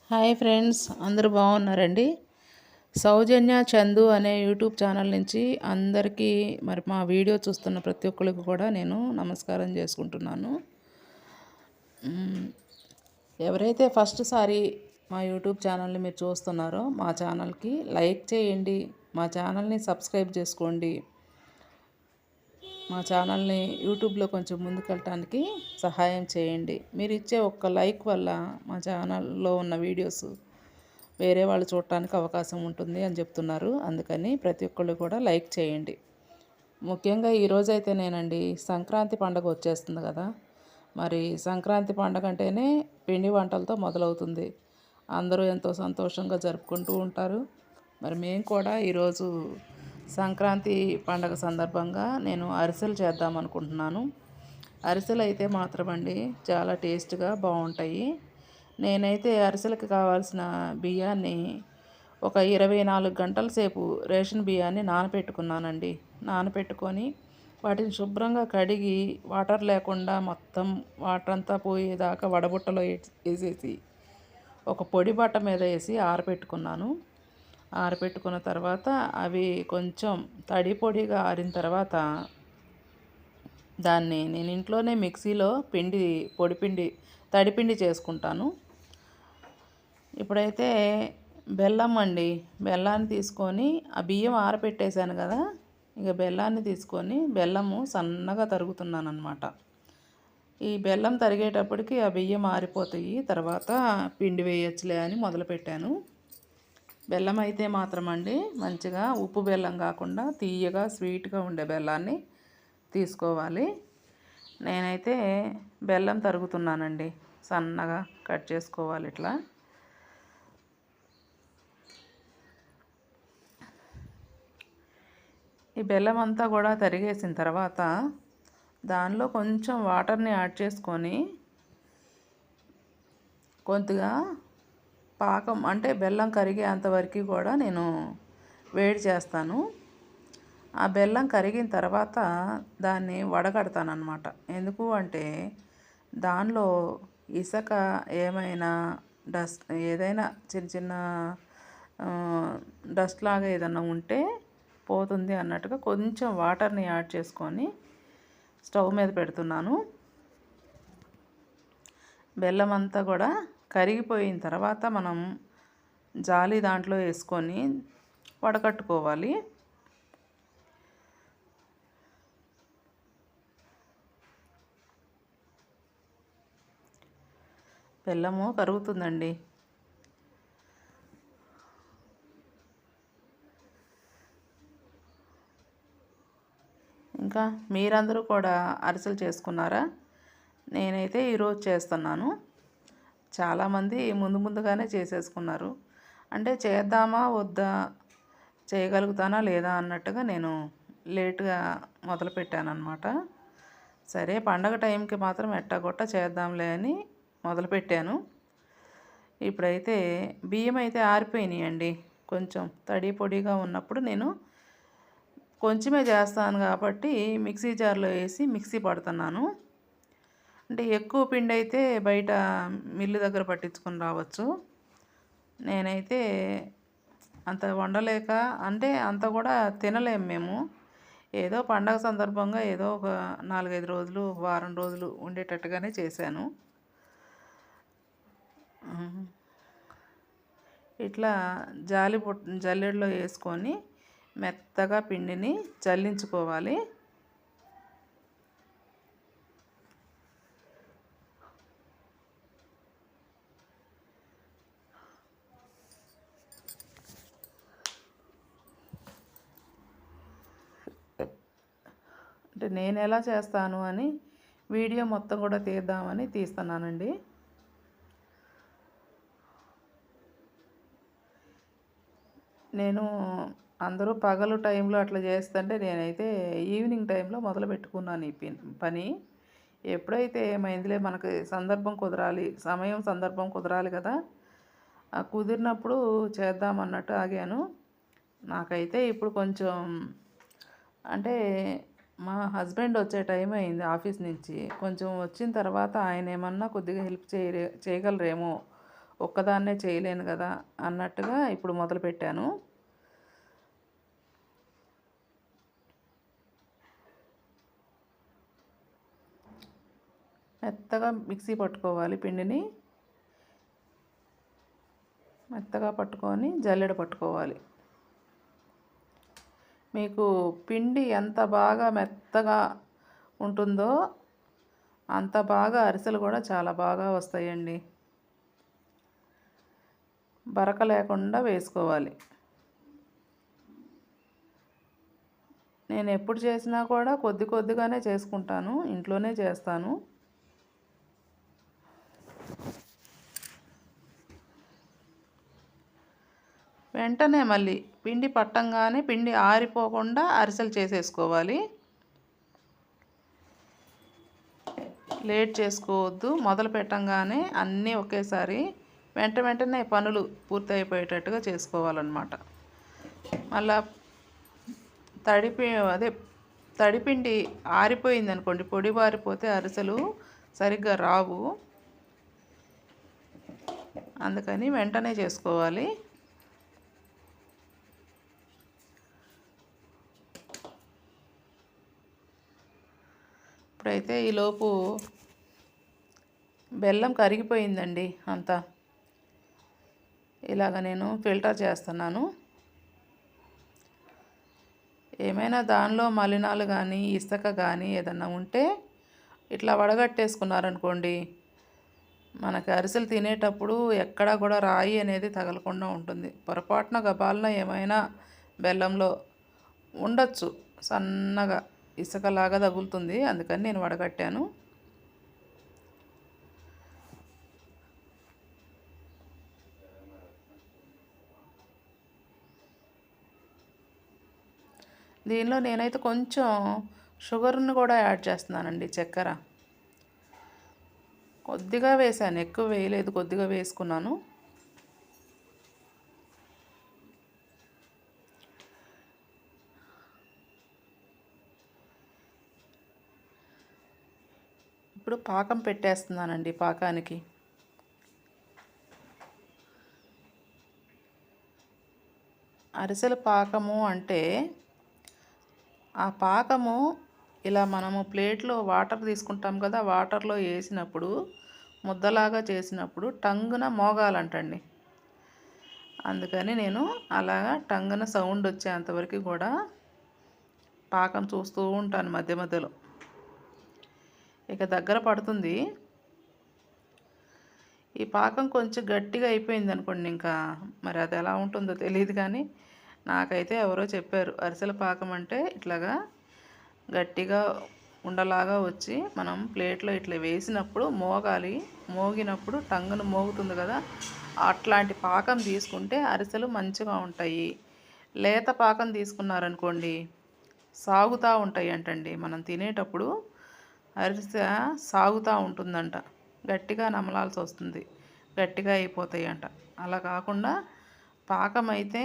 Hi friends, అందరూ బాగున్నారండి. సౌజన్య చందు అనే యూట్యూబ్ ఛానల్ నుంచి అందరికీ మా వీడియో చూస్తున్న ప్రతి ఒక్కరికి కూడా నేను నమస్కారం చేసుకుంటున్నాను. ఎవరైతే ఫస్ట్ సారి మా యూట్యూబ్ ఛానల్ని మీరు చూస్తున్నారో మా ఛానల్కి లైక్ చేయండి, మా ఛానల్ని సబ్స్క్రైబ్ చేసుకోండి. మా ఛానల్ని యూట్యూబ్లో కొంచెం ముందుకెళ్ళటానికి సహాయం చేయండి. మీరు ఇచ్చే ఒక్క లైక్ వల్ల మా ఛానల్లో ఉన్న వీడియోస్ వేరే వాళ్ళు చూడటానికి అవకాశం ఉంటుంది అని చెప్తున్నారు. అందుకని ప్రతి ఒక్కళ్ళు కూడా లైక్ చేయండి. ముఖ్యంగా ఈరోజైతే నేనండి, సంక్రాంతి పండుగ వచ్చేస్తుంది కదా. మరి సంక్రాంతి పండుగ అంటేనే పిండి వంటలతో మొదలవుతుంది. అందరూ ఎంతో సంతోషంగా జరుపుకుంటూ ఉంటారు. మరి మేము కూడా ఈరోజు సంక్రాంతి పండగ సందర్భంగా నేను అరిసెలు చేద్దాం అనుకుంటున్నాను. అరిసెలు అయితే మాత్రం అండి చాలా టేస్ట్గా బాగుంటాయి. నేనైతే అరిసెలకు కావాల్సిన బియ్యాన్ని ఒక 24 గంటల సేపు రేషన్ బియ్యాన్ని నానపెట్టుకున్నానండి. నానపెట్టుకొని వాటిని శుభ్రంగా కడిగి వాటర్ లేకుండా మొత్తం వాటర్ అంతా పోయేదాకా వడబుట్టలో వేసేసి ఒక పొడి బట్ట మీద వేసి ఆరబెట్టుకున్నాను. ఆరబెట్టుకున్న తర్వాత అవి కొంచెం తడి పొడిగా ఆరిన తర్వాత దాన్ని నేను ఇంట్లోనే మిక్సీలో తడిపిండి చేసుకుంటాను. ఇప్పుడైతే బెల్లం అండి, బెల్లాన్ని తీసుకొని ఆ బియ్యం ఆరబెట్టేశాను కదా, ఇక బెల్లాన్ని తీసుకొని బెల్లము సన్నగా తరుగుతున్నాను అనమాట. ఈ బెల్లం తరిగేటప్పటికి ఆ బియ్యం ఆరిపోతాయి, తర్వాత పిండి వేయచ్చులే అని మొదలుపెట్టాను. బెల్లం అయితే మాత్రం అండి మంచిగా ఉప్పు బెల్లం కాకుండా తీయగా స్వీట్గా ఉండే బెల్లాన్ని తీసుకోవాలి. నేనైతే బెల్లం తరుగుతున్నానండి, సన్నగా కట్ చేసుకోవాలి ఇట్లా. ఈ బెల్లం అంతా కూడా తరిగేసిన తర్వాత దానిలో కొంచెం వాటర్ని యాడ్ చేసుకొని కొద్దిగా పాకం అంటే బెల్లం కరిగేంతవరకు కూడా నేను వేడి చేస్తాను. ఆ బెల్లం కరిగిన తర్వాత దాన్ని వడగడతాను అన్నమాట. ఎందుకు అంటే దానిలో ఇసుక ఏమైనా ఏదైనా చిన్న చిన్న డస్ట్ లాగా ఏదైనా ఉంటే పోతుంది అన్నట్టుగా కొంచెం వాటర్ని యాడ్ చేసుకొని స్టవ్ మీద పెడుతున్నాను. బెల్లం అంతా కూడా కరిగిపోయిన తర్వాత మనం జాలి దాంట్లో వేసుకొని వడకట్టుకోవాలి. బెల్లము కరుగుతుందండి. ఇంకా మీరందరూ కూడా అరిసెలు చేసుకున్నారా? నేనైతే ఈరోజు చేస్తున్నాను. చాలామంది ముందుగానే చేసేసుకున్నారు. అంటే చేద్దామా వద్దా, చేయగలుగుతానా లేదా అన్నట్టుగా నేను లేటుగా మొదలుపెట్టాను అన్నమాట. సరే పండగ టైంకి మాత్రం ఎట్టాగొట్ట చేద్దాంలే అని మొదలుపెట్టాను. ఇప్పుడైతే బియ్యం అయితే ఆరిపోయినాయండి. కొంచెం తడి పొడిగా ఉన్నప్పుడు నేను కొంచెమే చేస్తాను కాబట్టి మిక్సీ జార్లో వేసి మిక్సీ పడుతున్నాను. అంటే ఎక్కువ పిండి అయితే బయట మిల్లు దగ్గర పట్టించుకొని రావచ్చు. నేనైతే అంత వండలేక, అంటే అంత కూడా తినలేము మేము. ఏదో పండగ సందర్భంగా ఏదో ఒక 4-5 రోజులు, వారం రోజులు ఉండేటట్టుగానే చేశాను. ఇట్లా జల్లెడలో వేసుకొని మెత్తగా పిండిని చల్లించుకోవాలి. అంటే నేను ఎలా చేస్తాను అని వీడియో మొత్తం కూడా తీద్దామని తీస్తున్నానండి. నేను అందరూ పగలు టైంలో అట్లా చేస్తుంటే నేనైతే ఈవినింగ్ టైంలో మొదలు పెట్టుకున్నాను ఈ పని. ఎప్పుడైతే ఏమైందిలే, మనకి సందర్భం కుదరాలి కదా, ఆ కుదిరినప్పుడు చేద్దామన్నట్టు ఆగాను. నాకైతే ఇప్పుడు కొంచెం అంటే మా హస్బెండ్ వచ్చే టైం అయింది ఆఫీస్ నుంచి. కొంచెం వచ్చిన తర్వాత ఆయన ఏమన్నా కొద్దిగా హెల్ప్ చేయగలరేమో, ఒక్కదాన్నే చేయలేను కదా అన్నట్టుగా ఇప్పుడు మొదలుపెట్టాను. మెత్తగా మిక్సీ పట్టుకోవాలి, పిండిని మెత్తగా పట్టుకొని జల్లెడ పట్టుకోవాలి. మీకు పిండి ఎంత బాగా మెత్తగా ఉంటుందో అంత బాగా అరిసెలు కూడా చాలా బాగా వస్తాయండి. బరక లేకుండా వేసుకోవాలి. నేను ఎప్పుడు చేసినా కూడా కొద్ది కొద్దిగానే చేసుకుంటాను, ఇంట్లోనే చేస్తాను. వెంటనే మళ్ళీ పిండి పట్టంగానే పిండి ఆరిపోకుండా అరిసెలు చేసేసుకోవాలి. లేట్ చేసుకోవద్దు. మొదలు పెట్టంగానే అన్నీ ఒకేసారి వెంటనే పనులు పూర్తయిపోయేటట్టుగా చేసుకోవాలన్నమాట. మళ్ళా తడిపిండి ఆరిపోయింది అనుకోండి, పొడి బారిపోతే అరిసెలు సరిగ్గా రావు. అందుకని వెంటనే చేసుకోవాలి. ఇప్పుడైతే ఈలోపు బెల్లం కరిగిపోయిందండి అంతా. ఇలాగ నేను ఫిల్టర్ చేస్తున్నాను. ఏమైనా దానిలో మలినాలు కానీ ఇసుక కానీ ఏదన్నా ఉంటే ఇట్లా వడగట్టేసుకున్నారనుకోండి, మనకి అరిసెలు తినేటప్పుడు ఎక్కడా కూడా రాయి అనేది తగలకుండా ఉంటుంది. పొరపాటున గబాలన ఏమైనా బెల్లంలో ఉండొచ్చు, సన్నగా ఇసుకలాగా తగులుతుంది. అందుకని నేను వడగట్టాను. దీనిలో నేనైతే కొంచెం షుగర్ని కూడా యాడ్ చేస్తున్నానండి, చక్కెర కొద్దిగా వేసాను, ఎక్కువ వేయలేదు, కొద్దిగా వేసుకున్నాను. ఇప్పుడు పాకం పెట్టేస్తున్నానండి. పాకానికి అరిసెల పాకము అంటే ఆ పాకము ఇలా మనము ప్లేట్లో వాటర్ తీసుకుంటాం కదా, వాటర్లో వేసినప్పుడు ముద్దలాగా చేసినప్పుడు టంగున మోగాలంటండి. అందుకని నేను అలాగా టంగున సౌండ్ వచ్చేంతవరకు కూడా పాకం చూస్తూ ఉంటాను మధ్య మధ్యలో. ఇక దగ్గర పడుతుంది. ఈ పాకం కొంచెం గట్టిగా అయిపోయింది అనుకోండి, ఇంకా మరి అది ఎలా ఉంటుందో తెలియదు. కానీ నాకైతే ఎవరో చెప్పారు, అరిసెల పాకం అంటే ఇట్లాగా గట్టిగా ఉండలాగా వచ్చి మనం ప్లేట్లో ఇట్లా వేసినప్పుడు మోగాలి, మోగినప్పుడు టంగును మోగుతుంది కదా, అట్లాంటి పాకం తీసుకుంటే అరిసెలు మంచిగా ఉంటాయి. లేత పాకం తీసుకున్నారనుకోండి సాగుతూ ఉంటాయి అంటండి. మనం తినేటప్పుడు అరిసె సాగుతూ ఉంటుందంట, గట్టిగా నమలాల్సి వస్తుంది, గట్టిగా అయిపోతాయి అంట. అలా కాకుండా పాకం అయితే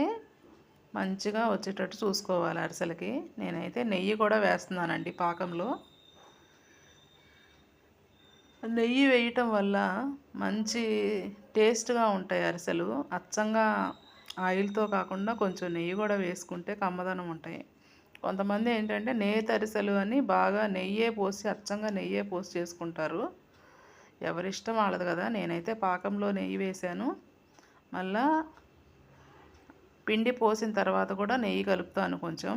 మంచిగా వచ్చేటట్టు చూసుకోవాలి అరిసెలకి. నేనైతే నెయ్యి కూడా వేస్తున్నానండి పాకంలో. నెయ్యి వేయటం వల్ల మంచి టేస్ట్గా ఉంటాయి అరిసెలు. అచ్చంగా ఆయిల్తో కాకుండా కొంచెం నెయ్యి కూడా వేసుకుంటే కమ్మదనం ఉంటాయి. కొంతమంది ఏంటంటే నేతి అరిసెలు అని బాగా నెయ్యే పోసి, అచ్చంగా నెయ్యే పోసి చేసుకుంటారు. ఎవరిష్టం వాళ్ళది కదా. నేనైతే పాకంలో నెయ్యి వేసాను. మళ్ళా పిండి పోసిన తర్వాత కూడా నెయ్యి కలుపుతాను. కొంచెం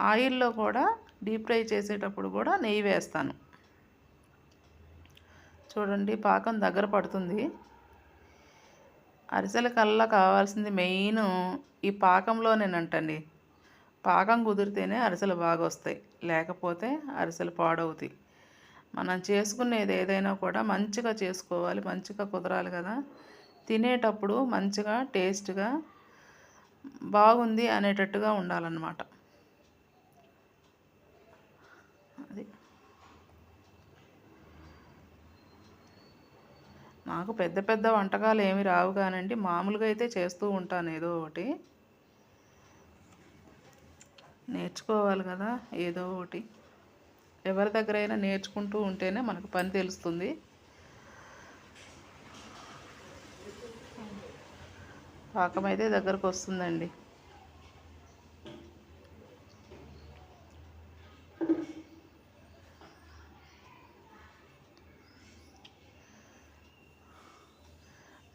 ఆయిల్లో కూడా డీప్ ఫ్రై చేసేటప్పుడు కూడా నెయ్యి వేస్తాను. చూడండి పాకం దగ్గర పడుతుంది. అరిసెల కల్లా కావాల్సింది మెయిన్ ఈ పాకంలోనేనంటండి. పాకం కుదిరితేనే అరిసెలు బాగా వస్తాయి, లేకపోతే అరిసెలు పాడవుతాయి. మనం చేసుకునేది ఏదైనా కూడా మంచిగా చేసుకోవాలి, మంచిగా కుదరాలి కదా. తినేటప్పుడు మంచిగా టేస్ట్గా బాగుంది అనేటట్టుగా ఉండాలన్నమాట. అది నాకు పెద్ద పెద్ద వంటకాలు ఏమి రావు కానండి, మామూలుగా అయితే చేస్తూ ఉంటాను ఏదో ఒకటి. నేర్చుకోవాలి కదా ఏదో ఒకటి. ఎవరి దగ్గరైనా నేర్చుకుంటూ ఉంటేనే మనకు పని తెలుస్తుంది. పాకం అయితే దగ్గరకు వస్తుందండి.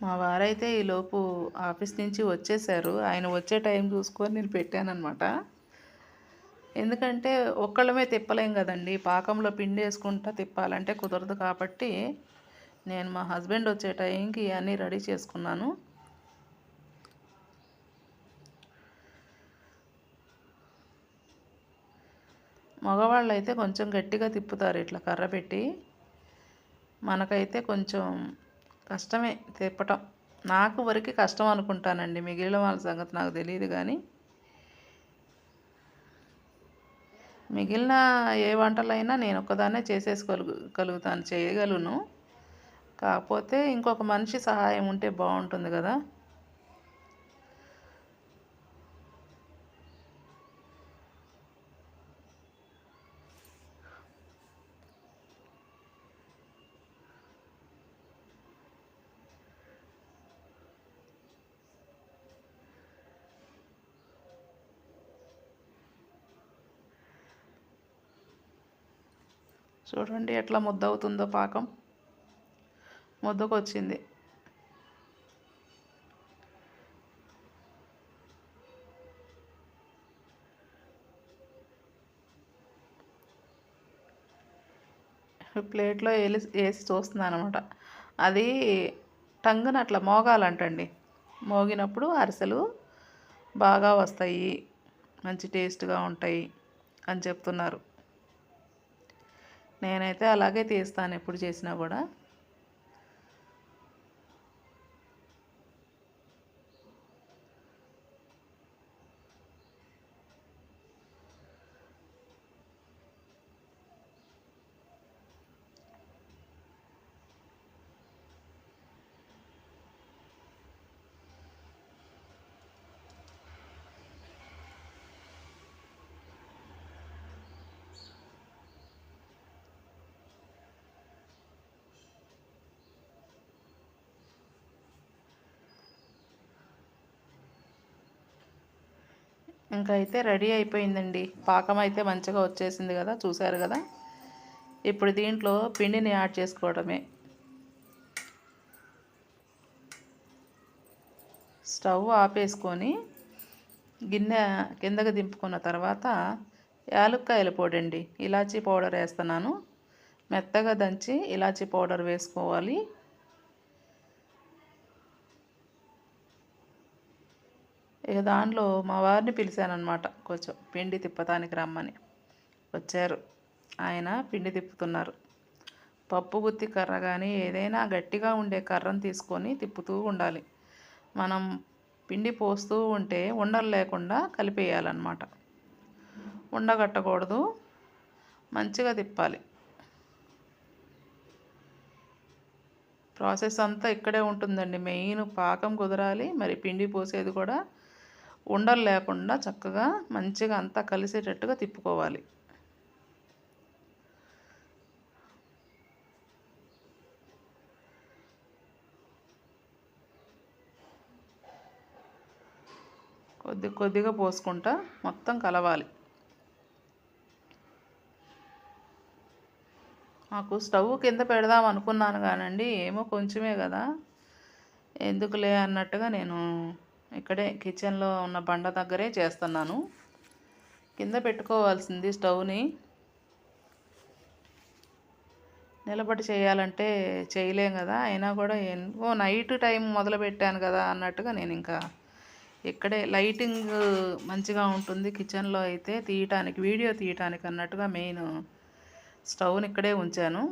మా వారైతే ఈలోపు ఆఫీస్ నుంచి వచ్చేసారు. ఆయన వచ్చే టైం చూసుకొని నేను పెట్టానన్నమాట. ఎందుకంటే ఒక్కళ్ళమే తిప్పలేం కదండి. పాకంలో పిండి వేసుకుంటా తిప్పాలంటే కుదరదు కాబట్టి నేను మా హస్బెండ్ వచ్చే టైంకి అన్నీ రెడీ చేసుకున్నాను. మగవాళ్ళు అయితే కొంచెం గట్టిగా తిప్పుతారు ఇట్లా కర్ర పెట్టి. మనకైతే కొంచెం కష్టమే తిప్పటం. నాకు వరకు కష్టం అనుకుంటానండి, మిగిలిన వాళ్ళ సంగతి నాకు తెలియదు. కానీ మిగిలిన ఏ వంటలైనా నేను ఒక్కదాన్నే కలుగుతాను, చేయగలను. కాకపోతే ఇంకొక మనిషి సహాయం ఉంటే బాగుంటుంది కదా. చూడండి ఎట్లా ముద్ద అవుతుందో పాకం. ముద్దకు వచ్చింది. ప్లేట్లో వేసి చూస్తున్నాను అనమాట. అది టంగున అట్లా మోగాలంటండి. మోగినప్పుడు అరిసెలు బాగా వస్తాయి, మంచి టేస్ట్గా ఉంటాయి అని చెప్తున్నారు. నేనైతే అలాగే తీస్తాను ఎప్పుడు చేసినా కూడా. ఇంకా అయితే రెడీ అయిపోయిందండి. పాకం అయితే మంచిగా వచ్చేసింది కదా, చూశారు కదా. ఇప్పుడు దీంట్లో పిండిని యాడ్ చేసుకోవడమే. స్టవ్ ఆపేసుకొని గిన్నె కిందకి దింపుకున్న తర్వాత యాలక్కాయల పొడి అండి, ఇలాచీ పౌడర్ వేస్తున్నాను. మెత్తగా దంచి ఇలాచీ పౌడర్ వేసుకోవాలి. ఇక దాంట్లో మా వారిని పిలిచానమాట, కొంచెం పిండి తిప్పటానికి రమ్మని. వచ్చారు, ఆయన పిండి తిప్పుతున్నారు. పప్పు గుత్తి కర్ర కానీ ఏదైనా గట్టిగా ఉండే కర్రను తీసుకొని తిప్పుతూ ఉండాలి. మనం పిండి పోస్తూ ఉంటే ఉండలు లేకుండా కలిపేయాలన్నమాట. ఉండగట్టకూడదు, మంచిగా తిప్పాలి. ప్రాసెస్ అంతా ఇక్కడే ఉంటుందండి. మెయిన్ పాకం కుదరాలి, మరి పిండి పోసేది కూడా ఉండలు లేకుండా చక్కగా మంచిగా అంతా కలిసేటట్టుగా తిప్పుకోవాలి. కొద్దిగా పోసుకుంటా మొత్తం కలవాలి. మాకు స్టవ్ కింద పెడదాం అనుకున్నాను కానండి, ఏమో కొంచెమే కదా ఎందుకులే అన్నట్టుగా నేను ఇక్కడే కిచెన్లో ఉన్న బండ దగ్గరే చేస్తున్నాను. కింద పెట్టుకోవాల్సింది స్టవ్ని. నిలబడి చేయాలంటే చేయలేం కదా. అయినా కూడా నైట్ టైం మొదలు పెట్టాను కదా అన్నట్టుగా నేను ఇంకా ఇక్కడే లైటింగ్ మంచిగా ఉంటుంది కిచెన్లో అయితే తీయటానికి, వీడియో తీయటానికి అన్నట్టుగా మెయిన్ స్టవ్ని ఇక్కడే ఉంచాను.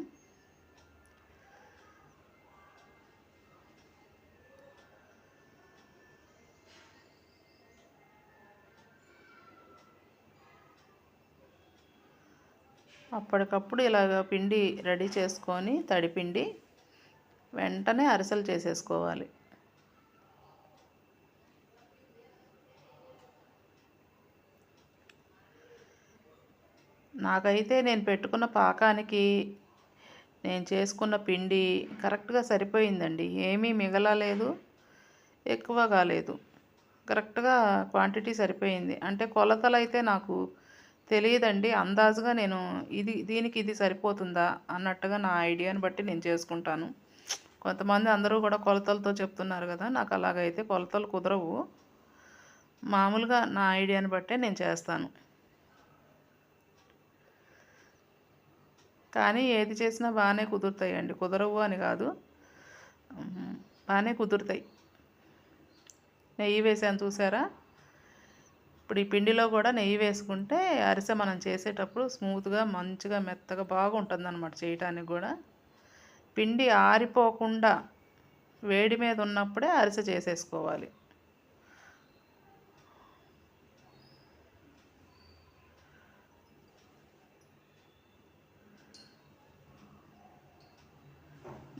అప్పటికప్పుడు ఇలాగ పిండి రెడీ చేసుకొని తడిపిండి వెంటనే అరిసెలు చేసేసుకోవాలి. నాకైతే నేను పెట్టుకున్న పాకానికి నేను చేసుకున్న పిండి కరెక్ట్గా సరిపోయిందండి, ఏమీ మిగలలేదు. ఎక్కువ కాలేదు. కరెక్ట్‌గా క్వాంటిటీ సరిపోయింది. అంటే కొలతలైతే నాకు తెలీదండి. అందాజుగా నేను దీనికి ఇది సరిపోతుందా అన్నట్టుగా నా ఐడియాని బట్టి నేను చేసుకుంటాను. కొంతమంది అందరూ కూడా కొలతలతో చెప్తున్నారు గదా! నాకు అలాగైతే కొలతలు కుదరవు. మామూలుగా నా ఐడియాని బట్టే నేను చేస్తాను. కానీ ఏది చేసినా బానే కుదురుతాయండి. కుదరవు అని గాదు. బానే కుదురుతాయి. నెయ్యి వేసాను చూసారా? ఇప్పుడు ఈ పిండిలో కూడా నెయ్యి వేసుకుంటే అరిసె మనం చేసేటప్పుడు స్మూత్‌గా, మంచిగా, మెత్తగా బాగుంటుందనమాట చేయటానికి గూడా. పిండి ఆరిపోకుండా వేడి మీద ఉన్నప్పుడే అరిసె చేసేసుకోవాలి.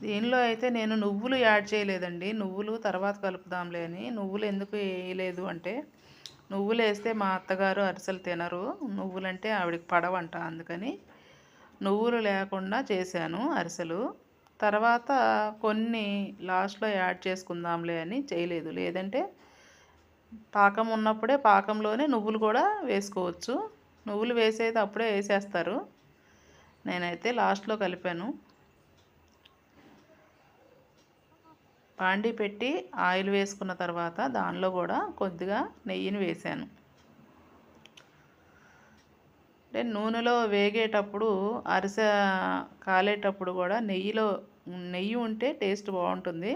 దీనిలో అయితే నేను నువ్వులు యాడ్ చేయలేదండి. నువ్వులు తర్వాత కలుపుదాంలే అని. నువ్వులు ఎందుకు వేయలేదు అంటే, నువ్వులేస్తే మా అత్తగారు అరిసెలు తినరు. నువ్వులంటే ఆవిడకి పడవంట. అందుకని నువ్వులు లేకుండా చేశాను అరిసెలు. తర్వాత కొన్ని లాస్ట్‌లో యాడ్ చేసుకుందాంలే అని చేయలేదు. లేదంటే పాకం ఉన్నప్పుడే పాకంలోనే నువ్వులు కూడా వేసుకోవచ్చు. నువ్వులు వేసేది అప్పుడే వేసేస్తారు. నేనైతే లాస్ట్‌లో కలిపాను. బాండీ పెట్టి ఆయిల్ వేసుకున్న తర్వాత దానిలో కూడా కొద్దిగా నెయ్యిని వేశాను. అంటే నూనెలో వేగేటప్పుడు అరిసె కాలేటప్పుడు కూడా నెయ్యి ఉంటే టేస్ట్ బాగుంటుంది.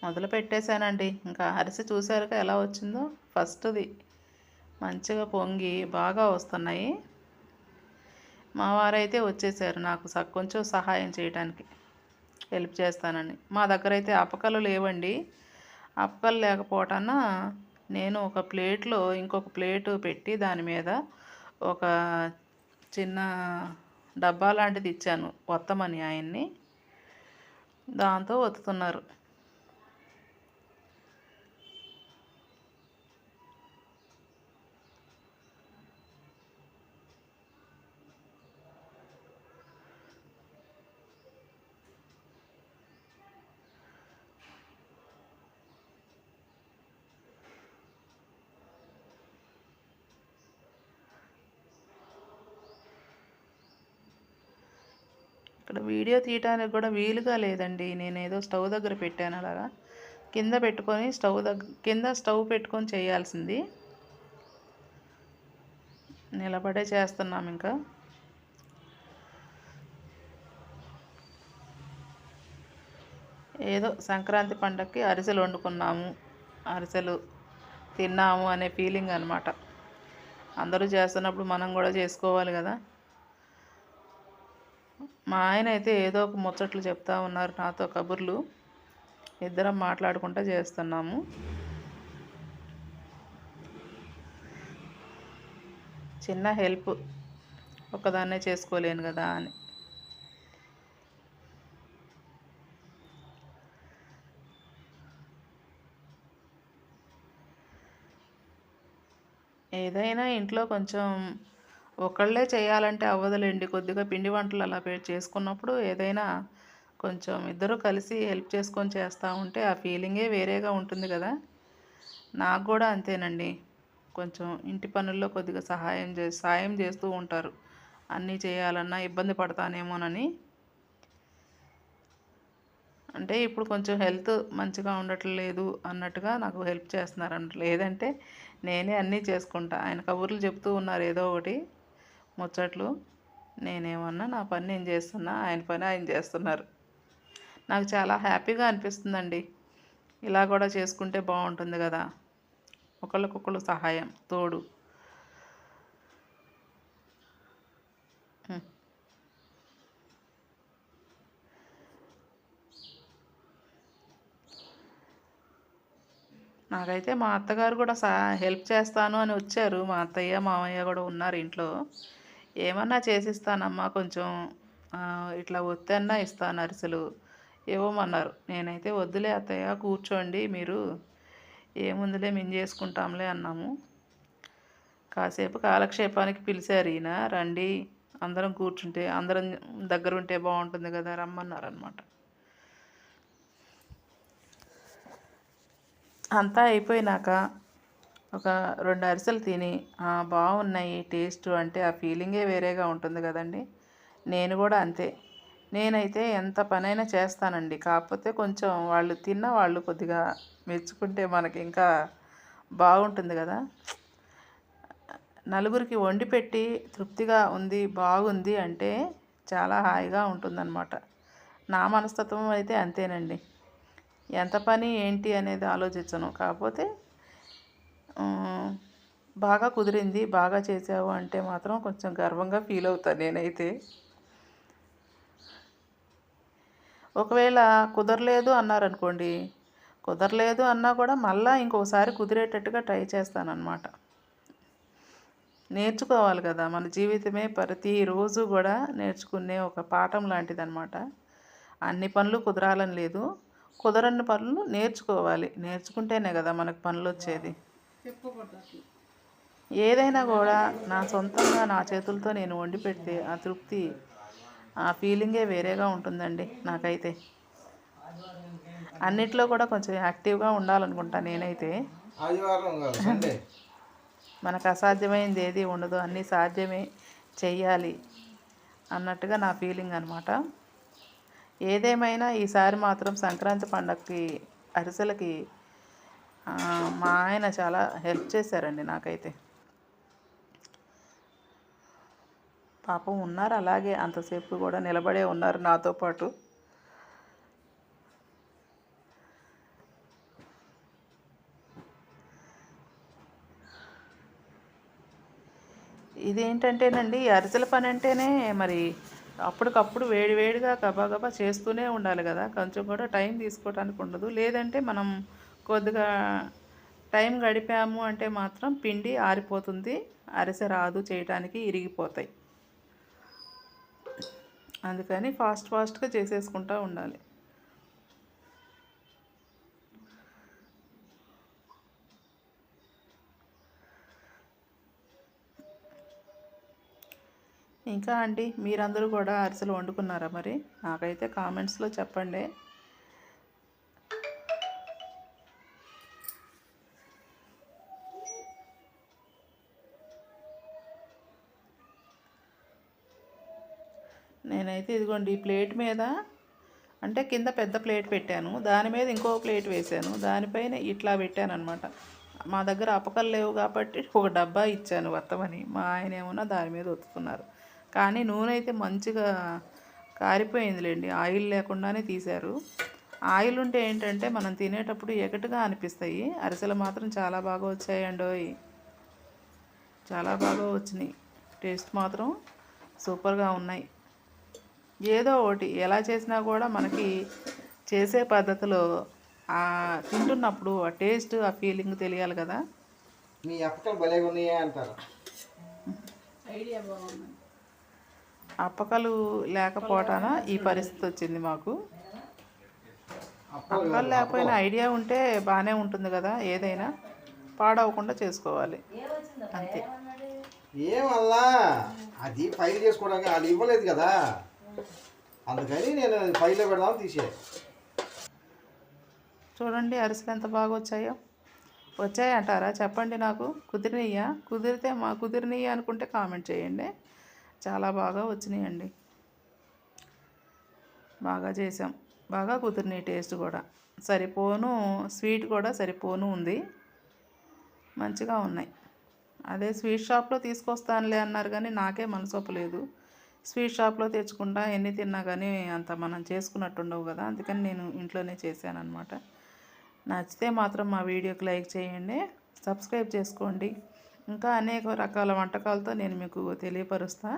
మొదలు పెట్టేశానండి. ఇంకా అరిసె చూసారుగా ఎలా వచ్చిందో. ఫస్ట్‌ది మంచిగా పొంగి బాగా వస్తున్నాయి. మా వారైతే వచ్చేసారు నాకు కొంచెం సహాయం చేయడానికి, హెల్ప్ చేస్తానని. మా దగ్గరైతే అపకలు లేవండి. అపకలు లేకపోవటాన నేను ఒక ప్లేట్లో ఇంకొక ప్లేటు పెట్టి దాని మీద ఒక చిన్న డబ్బా లాంటిది ఇచ్చాను ఒత్తమని ఆయన్ని. దాంతో ఒత్తుతున్నారు. ఇక్కడ వీడియో తీయటానికి కూడా వీలుగా లేదండి. నేనేదో స్టవ్ దగ్గర పెట్టాను అలాగా. కింద స్టవ్ పెట్టుకొని చేయాల్సింది. నిలబడే చేస్తున్నాం ఇంకా. ఏదో సంక్రాంతి పండగకి అరిసెలు వండుకున్నాము, అరిసెలు తిన్నాము అనే ఫీలింగ్ అనమాట. అందరూ చేస్తున్నప్పుడు మనం కూడా చేసుకోవాలి కదా. మా ఆయన అయితే ఏదో ఒక ముచ్చట్లు చెప్తా ఉన్నారు నాతో, కబుర్లు. ఇద్దరం మాట్లాడుకుంటూ చేస్తున్నాము. చిన్న హెల్ప్, ఒక్కదాన్నే చేసుకోలేను కదా అని. ఏదైనా ఇంట్లో కొంచెం ఒకళ్ళే చేయాలంటే అవ్వదులేండి. కొద్దిగా పిండి వంటలు అలా చేసుకున్నప్పుడు ఏదైనా కొంచెం ఇద్దరు కలిసి హెల్ప్ చేసుకొని చేస్తూ ఉంటే ఆ ఫీలింగే వేరేగా ఉంటుంది కదా. నాకు కూడా అంతేనండి. కొంచెం ఇంటి పనుల్లో కొద్దిగా సాయం చేస్తూ ఉంటారు. అన్నీ చేయాలన్నా ఇబ్బంది పడతానేమోనని. అంటే ఇప్పుడు కొంచెం హెల్త్ మంచిగా ఉండట్లేదు అన్నట్టుగా నాకు హెల్ప్ చేస్తున్నారంట. లేదంటే నేనే అన్నీ చేసుకుంటా. ఆయన కబుర్లు చెప్తూ ఉన్నారు ఏదో ఒకటి ముచ్చట్లు. నేనేమన్నా నా పని నేను చేస్తున్నా, ఆయన పని ఆయన చేస్తున్నారు. నాకు చాలా హ్యాపీగా అనిపిస్తుందండి. ఇలా కూడా చేసుకుంటే బాగుంటుంది కదా, ఒకళ్ళకొకళ్ళు సహాయం, తోడు. నాకైతే మా అత్తగారు కూడా హెల్ప్ చేస్తాను అని వచ్చారు. మా అత్తయ్య మామయ్య కూడా ఉన్నారు ఇంట్లో. ఏమన్నా చేసిస్తానమ్మా కొంచెం, ఇట్లా ఒత్తన్నా ఇస్తాను అరిసెలు ఇవ్వమన్నారు. నేనైతే వద్దులే అత్తయ్య కూర్చోండి మీరు, ఏముందిలే మింగేసుకుంటాంలే అన్నాము. కాసేపు కాలక్షేపానికి పిలిచారు ఈయన, రండి అందరం కూర్చుంటే, అందరం దగ్గర ఉంటే బాగుంటుంది కదా, రమ్మన్నారనమాట. అంతా అయిపోయినాక ఒక 2 అరిసెలు తిని బాగున్నాయి టేస్ట్ అంటే ఆ ఫీలింగే వేరేగా ఉంటుంది కదండి. నేను కూడా అంతే. నేనైతే ఎంత పనైనా చేస్తానండి. కాకపోతే కొంచెం వాళ్ళు తిన్న వాళ్ళు కొద్దిగా మెచ్చుకుంటే మనకి ఇంకా బాగుంటుంది కదా. నలుగురికి వండి పెట్టి తృప్తిగా ఉంది, బాగుంది అంటే చాలా హాయిగా ఉంటుందన్నమాట. నా మనస్తత్వం అయితే అంతేనండి. ఎంత పని ఏంటి అనేది ఆలోచించను. కాకపోతే బాగా కుదిరింది, బాగా చేసావు అంటే మాత్రం కొంచెం గర్వంగా ఫీల్ అవుతాను నేనైతే. ఒకవేళ కుదరలేదు అన్నారనుకోండి, కుదరలేదు అన్నా కూడా మళ్ళీ ఇంకోసారి కుదిరేటట్టుగా ట్రై చేస్తానన్నమాట. నేర్చుకోవాలి కదా, మన జీవితమే ప్రతిరోజు కూడా నేర్చుకునే ఒక పాఠం లాంటిదన్నమాట. అన్ని పనులు కుదరాలని లేదు, కుదరని పనులు నేర్చుకోవాలి. నేర్చుకుంటేనే కదా మనకు పనులు వచ్చేది. ఏదైనా కూడా నా సొంతంగా నా చేతులతో నేను వండి పెడితే ఆ తృప్తి, ఆ ఫీలింగే వేరేగా ఉంటుందండి నాకైతే. అన్నిట్లో కూడా కొంచెం యాక్టివ్గా ఉండాలనుకుంటా నేనైతే. మనకు అసాధ్యమైనది ఏది ఉండదు, అన్నీ సాధ్యమే, చెయ్యాలి అన్నట్టుగా నా ఫీలింగ్ అనమాట. ఏదేమైనా ఈసారి మాత్రం సంక్రాంతి పండగకి అరిసెలకి మా ఆయన చాలా హెల్ప్ చేశారండి నాకైతే. పాపం ఉన్నారు అలాగే, అంతసేపు కూడా నిలబడే ఉన్నారు నాతో పాటు. ఇదేంటంటేనండి, అరిసెల పని అంటేనే మరి అప్పటికప్పుడు వేడివేడిగా గబగబా చేస్తూనే ఉండాలి కదా. కొంచెం కూడా టైం తీసుకోవడానికి ఉండదు. లేదంటే మనం కొద్దిగా టైం గడిపాము అంటే మాత్రం పిండి ఆరిపోతుంది, అరిసె రాదు చేయడానికి, ఇరిగిపోతాయి. అందుకని ఫాస్ట్గా చేసేసుకుంటూ ఉండాలి. ఇంకా అండి, మీరందరూ కూడా అరిసెలు వండుకున్నారా మరి? నాకైతే కామెంట్స్లో చెప్పండి. నేనైతే ఇదిగోండి ఈ ప్లేట్ మీద, అంటే కింద పెద్ద ప్లేట్ పెట్టాను, దాని మీద ఇంకో ప్లేట్ వేసాను, దానిపైన ఇట్లా పెట్టాను అనమాట. మా దగ్గర అపకలు లేవు కాబట్టి ఒక డబ్బా ఇచ్చాను వత్తమని, మా ఆయన ఏమన్నా దాని మీద ఒత్తుతున్నారు. కానీ నూనె అయితే మంచిగా కారిపోయిందిలేండి, ఆయిల్ లేకుండానే తీశారు. ఆయిల్ ఉంటే ఏంటంటే మనం తినేటప్పుడు ఎగటుగా అనిపిస్తాయి. అరిసెలు మాత్రం చాలా బాగా వచ్చాయండోయ్, చాలా బాగా వచ్చినాయి. టేస్ట్ మాత్రం సూపర్గా ఉన్నాయి. ఏదో ఒకటి ఎలా చేసినా కూడా మనకి చేసే పద్ధతిలో తింటున్నప్పుడు ఆ టేస్ట్, ఆ ఫీలింగ్ తెలియాలి కదా. మీ అప్పకలు భలేగా ఉన్నాయా అంటారు. ఐడియా బాగుంది. అప్పకలు లేకపోవటాన ఈ పరిస్థితి వచ్చింది మాకు. అప్పకలు లేకపోయినా ఐడియా ఉంటే బాగానే ఉంటుంది కదా, ఏదైనా పాడవకుండా చేసుకోవాలి అంతే. ఏమల్లా అది ఫైల్ చేసుకోవడానికి వాళ్ళు ఇవ్వలేదు కదా, అందుకని నేను ఫైల్లో పెడదామని తీసే. చూడండి అరిసెలు ఎంత బాగా వచ్చాయంటారా చెప్పండి నాకు. కుదిరినయ్యా? కుదిరితే కుదిరినయ్యా అనుకుంటే కామెంట్ చేయండి. చాలా బాగా వచ్చినాయండి, బాగా చేసాం, బాగా కుదిరినాయి. టేస్ట్ కూడా సరిపోను, స్వీట్ కూడా సరిపోను ఉంది, మంచిగా ఉన్నాయి. అదే స్వీట్ షాప్లో తీసుకొస్తానులే అన్నారు కానీ నాకే మనసొప్పలేదు. స్వీట్ షాప్లో తెచ్చుకుంటా ఎన్ని తిన్నా కానీ అంత మనం చేసుకున్నట్టు ఉండవు కదా, అందుకని నేను ఇంట్లోనే చేశాను అనమాట. నచ్చితే మాత్రం మా వీడియోకి లైక్ చేయండి, సబ్స్క్రైబ్ చేసుకోండి. ఇంకా అనేక రకాల వంటకాలతో నేను మీకు తెలియపరుస్తా.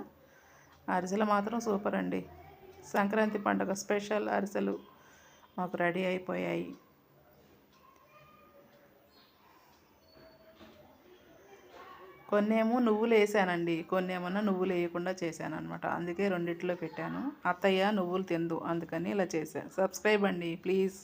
అరిసెలు మాత్రం సూపర్ అండి. సంక్రాంతి పండుగ స్పెషల్ అరిసెలు మాకు రెడీ అయిపోయాయి. కొన్నేమో నువ్వులు వేసానండి, కొన్నేమన్నా నువ్వులు వేయకుండా చేశాను అనమాట. అందుకే రెండిట్లో పెట్టాను. అత్తయ్య నువ్వులు తిందు, అందుకని ఇలా చేశాను. సబ్స్క్రైబ్ అండి ప్లీజ్.